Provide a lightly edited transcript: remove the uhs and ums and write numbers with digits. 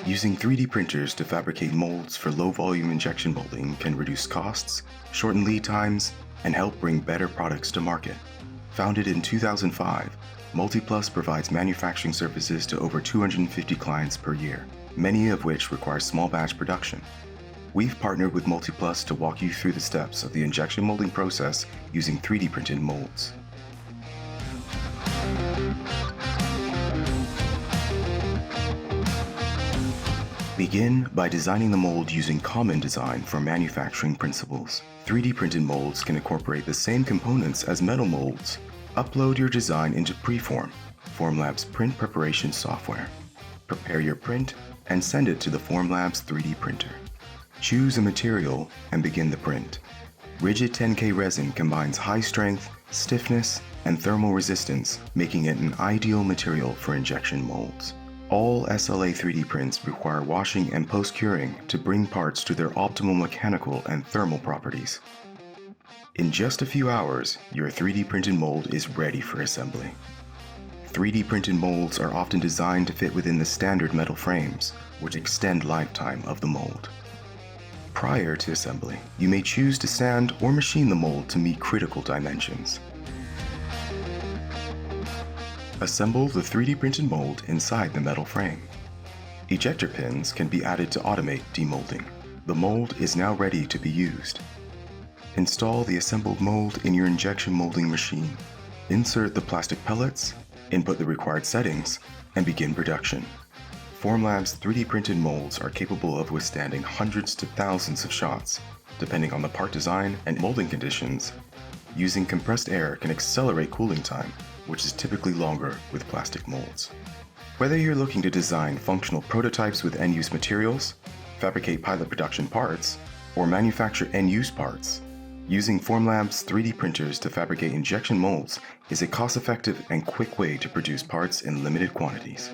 Using 3D printers to fabricate molds for low-volume injection molding can reduce costs, shorten lead times, and help bring better products to market. Founded in 2005, MultiPlus provides manufacturing services to over 250 clients per year, many of which require small batch production. We've partnered with MultiPlus to walk you through the steps of the injection molding process using 3D printed molds. Begin by designing the mold using common design for manufacturing principles. 3D printed molds can incorporate the same components as metal molds. Upload your design into Preform, Formlabs print preparation software. Prepare your print and send it to the Formlabs 3D printer. Choose a material and begin the print. Rigid 10K resin combines high strength, stiffness, and thermal resistance, making it an ideal material for injection molds. All SLA 3D prints require washing and post-curing to bring parts to their optimal mechanical and thermal properties. In just a few hours, your 3D printed mold is ready for assembly. 3D printed molds are often designed to fit within the standard metal frames, which extend lifetime of the mold. Prior to assembly, you may choose to sand or machine the mold to meet critical dimensions. Assemble the 3D printed mold inside the metal frame. Ejector pins can be added to automate demolding. The mold is now ready to be used. Install the assembled mold in your injection molding machine. Insert the plastic pellets, input the required settings, and begin production. Formlabs 3D printed molds are capable of withstanding hundreds to thousands of shots, depending on the part design and molding conditions. Using compressed air can accelerate cooling time, which is typically longer with plastic molds. Whether you're looking to design functional prototypes with end-use materials, fabricate pilot production parts, or manufacture end-use parts, using Formlabs 3D printers to fabricate injection molds is a cost-effective and quick way to produce parts in limited quantities.